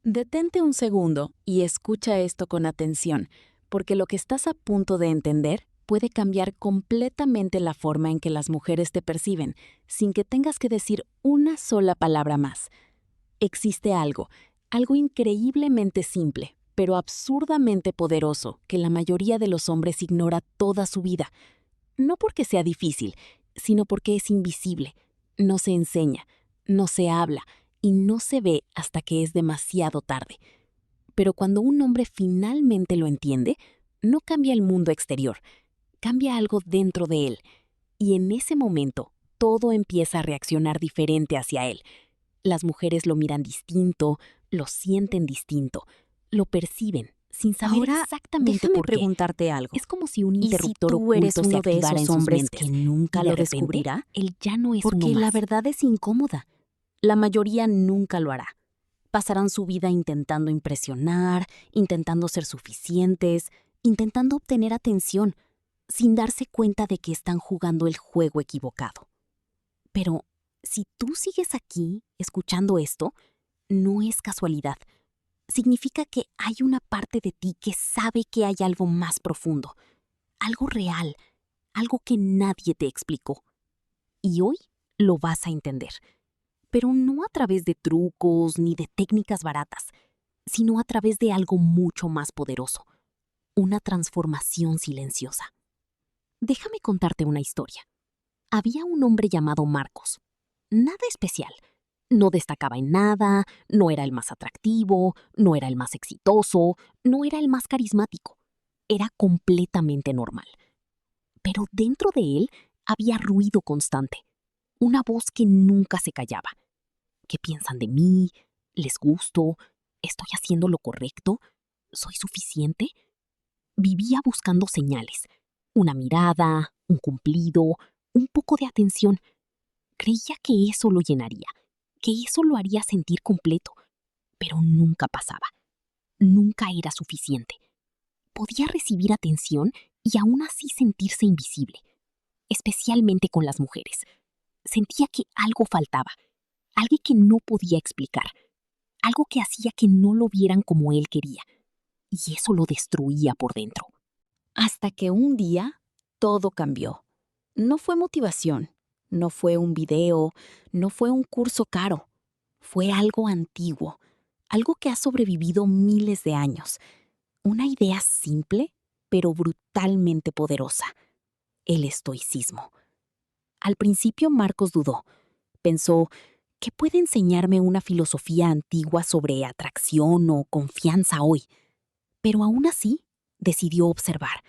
Detente un segundo y escucha esto con atención, porque lo que estás a punto de entender puede cambiar completamente la forma en que las mujeres te perciben, sin que tengas que decir una sola palabra más. Existe algo increíblemente simple, pero absurdamente poderoso, que la mayoría de los hombres ignora toda su vida. No porque sea difícil, sino porque es invisible. No se enseña, no se habla y no se ve hasta que es demasiado tarde. Pero cuando un hombre finalmente lo entiende, no cambia el mundo exterior, cambia algo dentro de él. Y en ese momento, todo empieza a reaccionar diferente hacia él. Las mujeres lo miran distinto, lo sienten distinto, lo perciben, sin saber Ahora, exactamente déjame por qué. preguntarte algo. Es como si un ¿Y si interruptor tú eres oculto se uno de activara en esos sus hombres mentes, que nunca y de lo repente, descubrirá? él ya no es uno Porque la más? verdad es incómoda. La mayoría nunca lo hará. Pasarán su vida intentando impresionar, intentando ser suficientes, intentando obtener atención, sin darse cuenta de que están jugando el juego equivocado. Pero si tú sigues aquí, escuchando esto, no es casualidad. Significa que hay una parte de ti que sabe que hay algo más profundo, algo real, algo que nadie te explicó. Y hoy lo vas a entender. Pero no a través de trucos ni de técnicas baratas, sino a través de algo mucho más poderoso, una transformación silenciosa. Déjame contarte una historia. Había un hombre llamado Marcos. Nada especial. No destacaba en nada, no era el más atractivo, no era el más exitoso, no era el más carismático. Era completamente normal. Pero dentro de él había ruido constante, una voz que nunca se callaba. ¿Qué piensan de mí? ¿Les gusto? ¿Estoy haciendo lo correcto? ¿Soy suficiente? Vivía buscando señales, una mirada, un cumplido, un poco de atención. Creía que eso lo llenaría, que eso lo haría sentir completo, pero nunca pasaba. Nunca era suficiente. Podía recibir atención y aún así sentirse invisible, especialmente con las mujeres. Sentía que algo faltaba, algo que no podía explicar, algo que hacía que no lo vieran como él quería, y eso lo destruía por dentro. Hasta que un día todo cambió. No fue motivación, no fue un video, no fue un curso caro. Fue algo antiguo, algo que ha sobrevivido miles de años. Una idea simple, pero brutalmente poderosa: el estoicismo. Al principio Marcos dudó. Pensó, ¿qué puede enseñarme una filosofía antigua sobre atracción o confianza hoy? Pero aún así, decidió observar.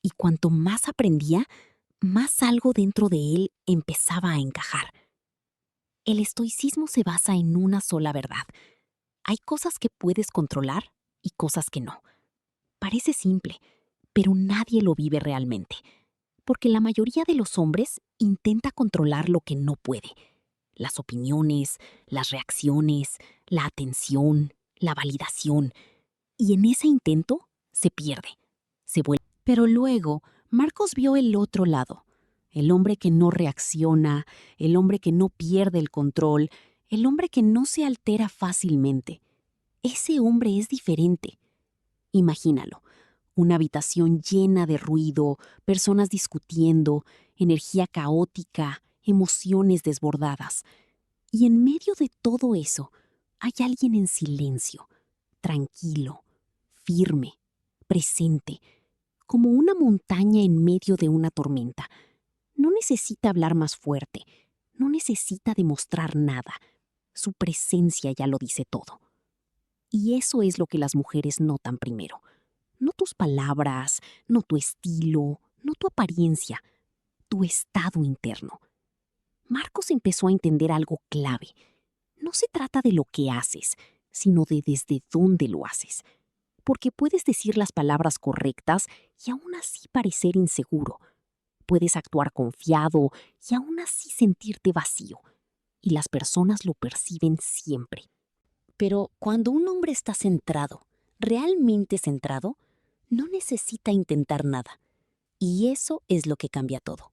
Y cuanto más aprendía, más algo dentro de él empezaba a encajar. El estoicismo se basa en una sola verdad. Hay cosas que puedes controlar y cosas que no. Parece simple, pero nadie lo vive realmente, porque la mayoría de los hombres intenta controlar lo que no puede. Las opiniones, las reacciones, la atención, la validación. Y en ese intento se pierde, se vuelve. Pero luego, Marcos vio el otro lado. El hombre que no reacciona, el hombre que no pierde el control, el hombre que no se altera fácilmente. Ese hombre es diferente. Imagínalo, una habitación llena de ruido, personas discutiendo, energía caótica, emociones desbordadas. Y en medio de todo eso, hay alguien en silencio, tranquilo, firme, presente, como una montaña en medio de una tormenta. No necesita hablar más fuerte, no necesita demostrar nada. Su presencia ya lo dice todo. Y eso es lo que las mujeres notan primero. No tus palabras, no tu estilo, no tu apariencia, tu estado interno. Marcos empezó a entender algo clave. No se trata de lo que haces, sino de desde dónde lo haces. Porque puedes decir las palabras correctas y aún así parecer inseguro. Puedes actuar confiado y aún así sentirte vacío. Y las personas lo perciben siempre. Pero cuando un hombre está centrado, realmente centrado, no necesita intentar nada. Y eso es lo que cambia todo.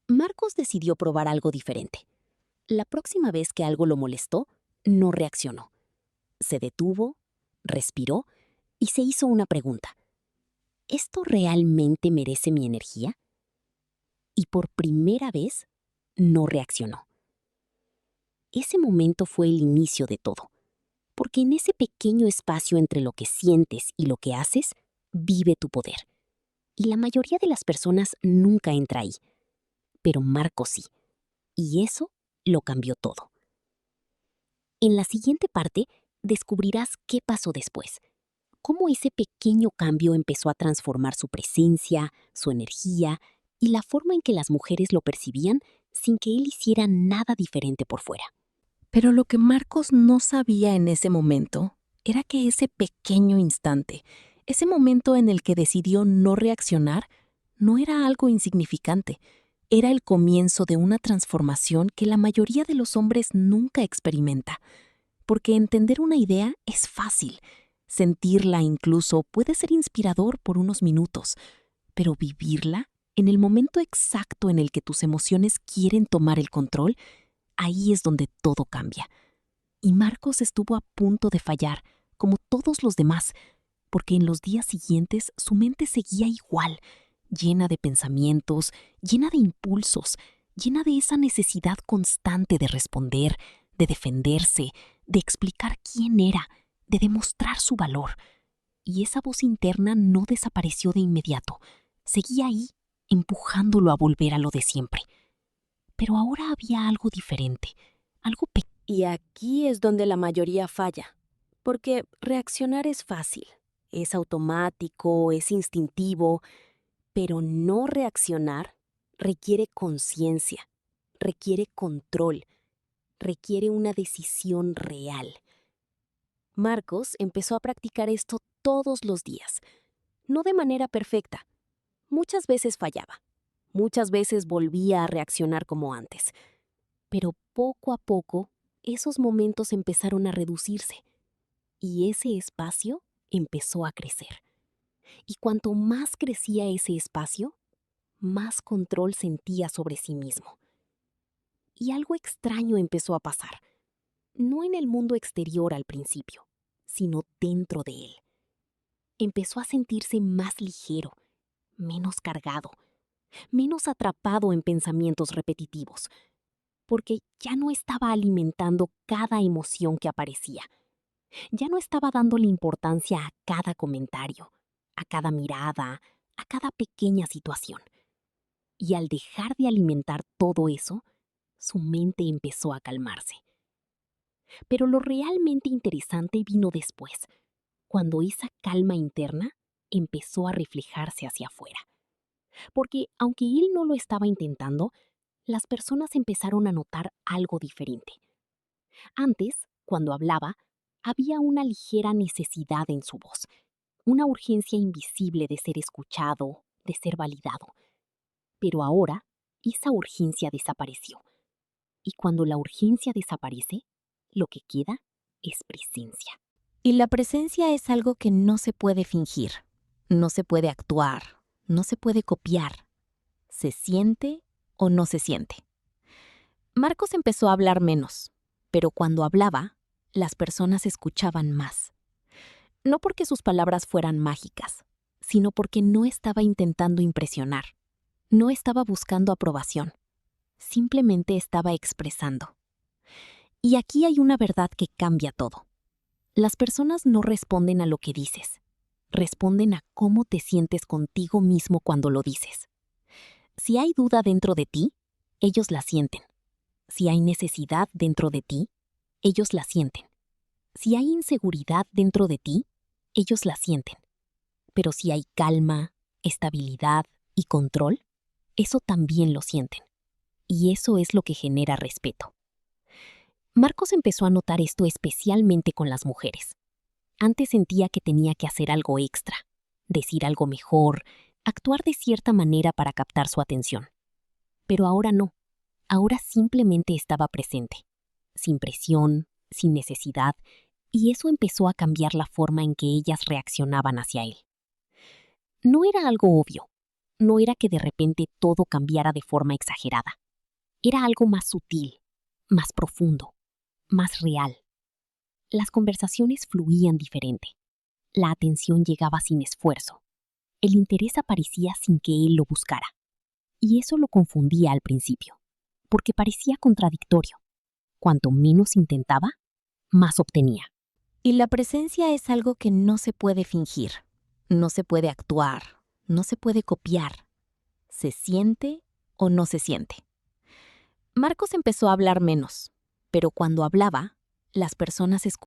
Marcos decidió probar algo diferente. La próxima vez que algo lo molestó, no reaccionó. Se detuvo, respiró y se hizo una pregunta. ¿Esto realmente merece mi energía? Y por primera vez, no reaccionó. Ese momento fue el inicio de todo, porque en ese pequeño espacio entre lo que sientes y lo que haces, vive tu poder. Y la mayoría de las personas nunca entra ahí, pero Marcos sí, y eso lo cambió todo. En la siguiente parte, descubrirás qué pasó después, cómo ese pequeño cambio empezó a transformar su presencia, su energía y la forma en que las mujeres lo percibían sin que él hiciera nada diferente por fuera. Pero lo que Marcos no sabía en ese momento era que ese pequeño instante, ese momento en el que decidió no reaccionar, no era algo insignificante. Era el comienzo de una transformación que la mayoría de los hombres nunca experimenta. Porque entender una idea es fácil. Sentirla incluso puede ser inspirador por unos minutos. Pero vivirla, en el momento exacto en el que tus emociones quieren tomar el control, ahí es donde todo cambia. Y Marcos estuvo a punto de fallar, como todos los demás, porque en los días siguientes su mente seguía igual, llena de pensamientos, llena de impulsos, llena de esa necesidad constante de responder, de defenderse, de explicar quién era, de demostrar su valor. Y esa voz interna no desapareció de inmediato, seguía ahí, empujándolo a volver a lo de siempre. Pero ahora había algo diferente, algo pequeño. Y aquí es donde la mayoría falla, porque reaccionar es fácil, es automático, es instintivo, pero no reaccionar requiere conciencia, requiere control, requiere una decisión real. Marcos empezó a practicar esto todos los días, no de manera perfecta. Muchas veces fallaba, muchas veces volvía a reaccionar como antes, pero poco a poco esos momentos empezaron a reducirse y ese espacio empezó a crecer. Y cuanto más crecía ese espacio, más control sentía sobre sí mismo. Y algo extraño empezó a pasar, no en el mundo exterior al principio, sino dentro de él. Empezó a sentirse más ligero, menos cargado, menos atrapado en pensamientos repetitivos, porque ya no estaba alimentando cada emoción que aparecía. Ya no estaba dándole importancia a cada comentario, a cada mirada, a cada pequeña situación. Y al dejar de alimentar todo eso, su mente empezó a calmarse. Pero lo realmente interesante vino después, cuando esa calma interna empezó a reflejarse hacia afuera. Porque aunque él no lo estaba intentando, las personas empezaron a notar algo diferente. Antes, cuando hablaba, había una ligera necesidad en su voz, una urgencia invisible de ser escuchado, de ser validado. Pero ahora, esa urgencia desapareció. Y cuando la urgencia desaparece, lo que queda es presencia. Y la presencia es algo que no se puede fingir, no se puede actuar, no se puede copiar. Se siente o no se siente. Marcos empezó a hablar menos, pero cuando hablaba, las personas escuchaban más. No porque sus palabras fueran mágicas, sino porque no estaba intentando impresionar, no estaba buscando aprobación, simplemente estaba expresando. Y aquí hay una verdad que cambia todo. Las personas no responden a lo que dices, responden a cómo te sientes contigo mismo cuando lo dices. Si hay duda dentro de ti, ellos la sienten. Si hay necesidad dentro de ti, ellos la sienten. Si hay inseguridad dentro de ti, ellos la sienten. Pero si hay calma, estabilidad y control, eso también lo sienten. Y eso es lo que genera respeto. Marcos empezó a notar esto especialmente con las mujeres. Antes sentía que tenía que hacer algo extra, decir algo mejor, actuar de cierta manera para captar su atención. Pero ahora no. Ahora simplemente estaba presente, sin presión, sin necesidad, y eso empezó a cambiar la forma en que ellas reaccionaban hacia él. No era algo obvio, no era que de repente todo cambiara de forma exagerada. Era algo más sutil, más profundo, más real. Las conversaciones fluían diferente. La atención llegaba sin esfuerzo. El interés aparecía sin que él lo buscara. Y eso lo confundía al principio, porque parecía contradictorio. Cuanto menos intentaba, más obtenía. Y la presencia es algo que no se puede fingir, no se puede actuar, no se puede copiar. Se siente o no se siente. Marcos empezó a hablar menos, pero cuando hablaba, las personas escuchaban.